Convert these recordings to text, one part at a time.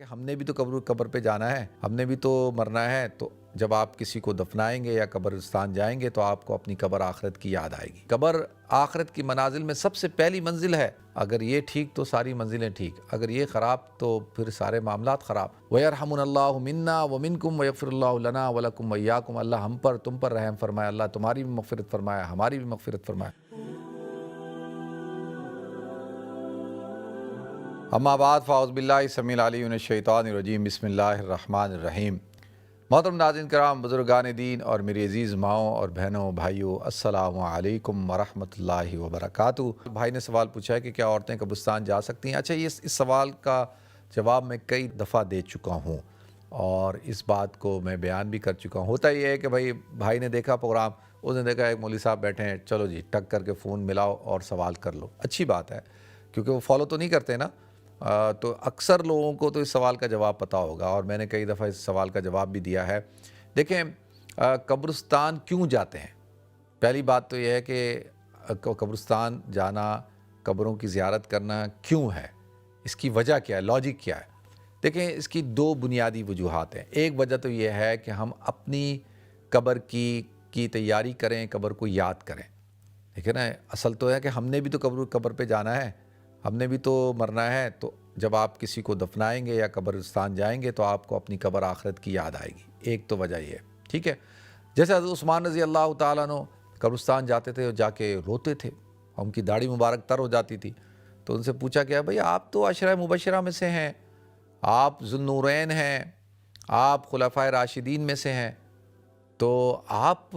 کہ ہم نے بھی تو قبر پہ جانا ہے، ہم نے بھی تو مرنا ہے. تو جب آپ کسی کو دفنائیں گے یا قبرستان جائیں گے تو آپ کو اپنی قبر آخرت کی یاد آئے گی. قبر آخرت کی منازل میں سب سے پہلی منزل ہے. اگر یہ ٹھیک تو ساری منزلیں ٹھیک، اگر یہ خراب تو پھر سارے معاملات خراب. وَيَرْحَمُنَ اللَّهُ مِنَّا وَمِنْكُمْ وَيَغْفِرُ اللَّهُ لَنَا وَلَكُمْ وَإِيَّاكُمْ. اللہ ہم پر تم پر رحم فرمائے، اللہ تمہاری بھی مغفرت فرمائے، ہماری بھی مغفرت فرمائے. اما بعد فاعوذ باللہ السمیع العلیم من الشیطان الرجیم. بسم اللہ الرحمن الرحیم. محترم ناظرین کرام، بزرگان دین اور میری عزیز ماؤں اور بہنوں بھائیوں، السلام علیکم ورحمۃ اللہ وبرکاتہ. بھائی نے سوال پوچھا ہے کہ کیا عورتیں قبرستان جا سکتی ہیں؟ اچھا، اس سوال کا جواب میں کئی دفعہ دے چکا ہوں اور اس بات کو میں بیان بھی کر چکا ہوں. ہوتا یہ ہے کہ بھائی نے دیکھا پروگرام، اس نے دیکھا ایک مولوی صاحب بیٹھے ہیں، چلو جی ٹک کر کے فون ملاؤ اور سوال کر لو. اچھی بات ہے کیونکہ وہ فالو تو نہیں کرتے نا. تو اکثر لوگوں کو تو اس سوال کا جواب پتہ ہوگا اور میں نے کئی دفعہ اس سوال کا جواب بھی دیا ہے. دیکھیں، قبرستان کیوں جاتے ہیں؟ پہلی بات تو یہ ہے کہ قبرستان جانا، قبروں کی زیارت کرنا کیوں ہے، اس کی وجہ کیا ہے، لاجک کیا ہے؟ دیکھیں، اس کی دو بنیادی وجوہات ہیں. ایک وجہ تو یہ ہے کہ ہم اپنی قبر کی تیاری کریں، قبر کو یاد کریں. دیکھیں نا، اصل تو ہے کہ ہم نے بھی تو قبر پہ جانا ہے، ہم نے بھی تو مرنا ہے. تو جب آپ کسی کو دفنائیں گے یا قبرستان جائیں گے تو آپ کو اپنی قبر آخرت کی یاد آئے گی. ایک تو وجہ یہ ہے، ٹھیک ہے. جیسے حضرت عثمان رضی اللہ تعالیٰ عنہ قبرستان جاتے تھے اور جا کے روتے تھے، ان کی داڑھی مبارک تر ہو جاتی تھی. تو ان سے پوچھا گیا، بھئی آپ تو عشرہ مبشرہ میں سے ہیں، آپ ذو النورین ہیں، آپ خلفائے راشدین میں سے ہیں، تو آپ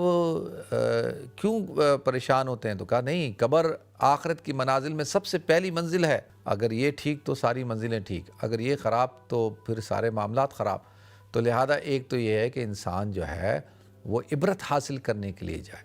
کیوں پریشان ہوتے ہیں؟ تو کہا نہیں، قبر آخرت کی منازل میں سب سے پہلی منزل ہے. اگر یہ ٹھیک تو ساری منزلیں ٹھیک، اگر یہ خراب تو پھر سارے معاملات خراب. تو لہذا ایک تو یہ ہے کہ انسان جو ہے وہ عبرت حاصل کرنے کے لیے جائے.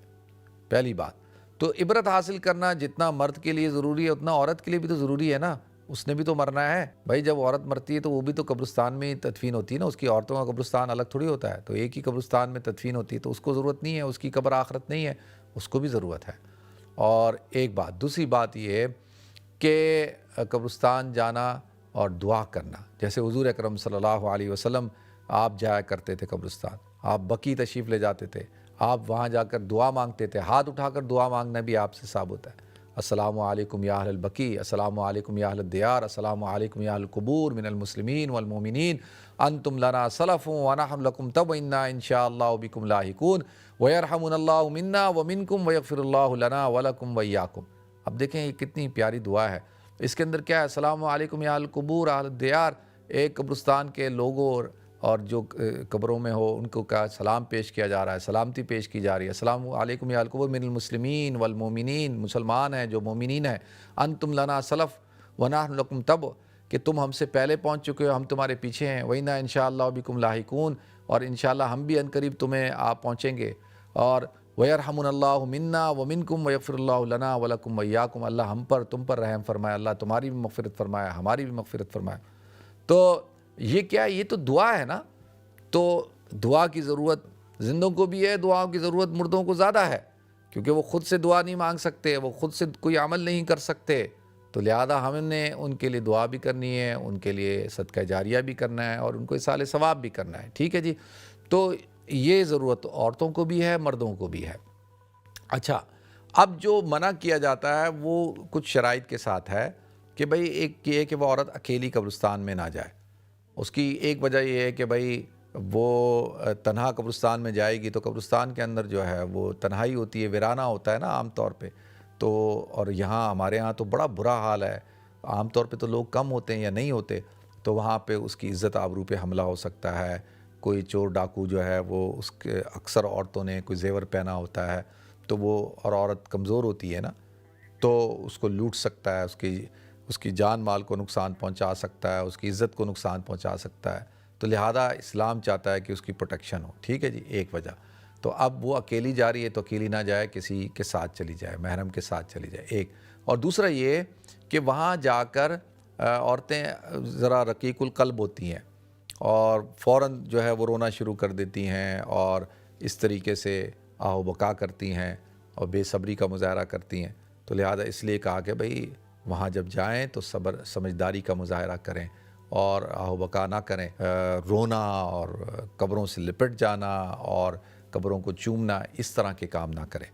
پہلی بات تو عبرت حاصل کرنا جتنا مرد کے لیے ضروری ہے اتنا عورت کے لیے بھی تو ضروری ہے نا. اس نے بھی تو مرنا ہے بھائی. جب عورت مرتی ہے تو وہ بھی تو قبرستان میں تدفین ہوتی ہے نا. اس کی عورتوں کا قبرستان الگ تھوڑی ہوتا ہے. تو ایک ہی قبرستان میں تدفین ہوتی ہے تو اس کو ضرورت نہیں ہے، اس کی قبر آخرت نہیں ہے، اس کو بھی ضرورت ہے. اور ایک بات، دوسری بات یہ کہ قبرستان جانا اور دعا کرنا، جیسے حضور اکرم صلی اللہ علیہ وسلم آپ جایا کرتے تھے قبرستان، آپ بقیع تشریف لے جاتے تھے، آپ وہاں جا کر دعا مانگتے تھے. ہاتھ اٹھا کر دعا مانگنا بھی آپ سے ثابت ہے. السلام علیکم یا اہل البقیع، السلام علیکم یا اہل الدیار، السلام علیکم یا اہل القبور من المسلمین والمؤمنین، انتم لنا سلف ونحن لکم تبعنا انشاءاللہ بکم لاحقون، ویرحمنا اللہ منا ومنکم ویغفر اللہ لنا ولکم ویاکم. اب دیکھیں یہ کتنی پیاری دعا ہے. اس کے اندر کیا ہے؟ السلام علیکم یا اہل القبور، اہل الدیار، ایک قبرستان کے لوگوں اور جو قبروں میں ہو ان کو کا سلام پیش کیا جا رہا ہے، سلامتی پیش کی جا رہی ہے. السلام علیکم یا القبور من المسلمین والمؤمنین، مسلمان ہیں جو مومنین ہیں. انتم لنا سلف ونحن لکم تبع، کہ تم ہم سے پہلے پہنچ چکے ہو، ہم تمہارے پیچھے ہیں. وَإِنَّا انشاءاللہ بکم لاحقون، اور انشاءاللہ ہم بھی عنقریب تمہیں آپ پہنچیں گے. اور وَيَرْحَمُنَ اللَّهُ مِنَّا وَمِنْكُمْ وَيَغْفِرُ اللَّهُ لَنَا وَلَكُمْ وَإِيَّاكُمْ. اللہ ہم پر تم پر رحم فرمائے، اللہ تمہاری بھی مغفرت فرمائے، ہماری بھی مغفرت فرمائے. تو یہ کیا ہے؟ یہ تو دعا ہے نا. تو دعا کی ضرورت زندوں کو بھی ہے، دعا کی ضرورت مردوں کو زیادہ ہے، کیونکہ وہ خود سے دعا نہیں مانگ سکتے، وہ خود سے کوئی عمل نہیں کر سکتے. تو لہذا ہم نے ان کے لیے دعا بھی کرنی ہے، ان کے لیے صدقہ جاریہ بھی کرنا ہے اور ان کو ایصال ثواب بھی کرنا ہے. ٹھیک ہے جی. تو یہ ضرورت عورتوں کو بھی ہے، مردوں کو بھی ہے. اچھا، اب جو منع کیا جاتا ہے وہ کچھ شرائط کے ساتھ ہے کہ بھئی ایک یہ کہ وہ عورت اکیلی قبرستان میں نہ جائے. اس کی ایک وجہ یہ ہے کہ بھئی وہ تنہا قبرستان میں جائے گی تو قبرستان کے اندر جو ہے وہ تنہائی ہوتی ہے، ویرانہ ہوتا ہے نا عام طور پہ. تو اور یہاں ہمارے ہاں تو بڑا برا حال ہے، عام طور پہ تو لوگ کم ہوتے ہیں یا نہیں ہوتے، تو وہاں پہ اس کی عزت آبرو پہ حملہ ہو سکتا ہے. کوئی چور ڈاکو جو ہے وہ اس کے اکثر عورتوں نے کوئی زیور پہنا ہوتا ہے تو وہ، اور عورت کمزور ہوتی ہے نا، تو اس کو لوٹ سکتا ہے، اس کی جان مال کو نقصان پہنچا سکتا ہے، اس کی عزت کو نقصان پہنچا سکتا ہے. تو لہذا اسلام چاہتا ہے کہ اس کی پروٹیکشن ہو. ٹھیک ہے جی، ایک وجہ. تو اب وہ اکیلی جا رہی ہے تو اکیلی نہ جائے، کسی کے ساتھ چلی جائے، محرم کے ساتھ چلی جائے. ایک اور دوسرا یہ کہ وہاں جا کر عورتیں ذرا رقیق القلب ہوتی ہیں اور فوراً جو ہے وہ رونا شروع کر دیتی ہیں اور اس طریقے سے آہ بکا کرتی ہیں اور بے صبری کا مظاہرہ کرتی ہیں. تو لہذا اس لیے کہا کہ بھئی وہاں جب جائیں تو صبر سمجھداری کا مظاہرہ کریں اور آہ و بکا نہ کریں، رونا اور قبروں سے لپٹ جانا اور قبروں کو چومنا، اس طرح کے کام نہ کریں۔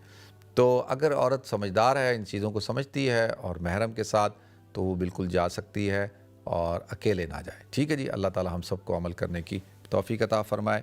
تو اگر عورت سمجھدار ہے، ان چیزوں کو سمجھتی ہے اور محرم کے ساتھ، تو وہ بالکل جا سکتی ہے اور اکیلے نہ جائے۔ ٹھیک ہے جی، اللہ تعالی ہم سب کو عمل کرنے کی توفیق عطا فرمائے۔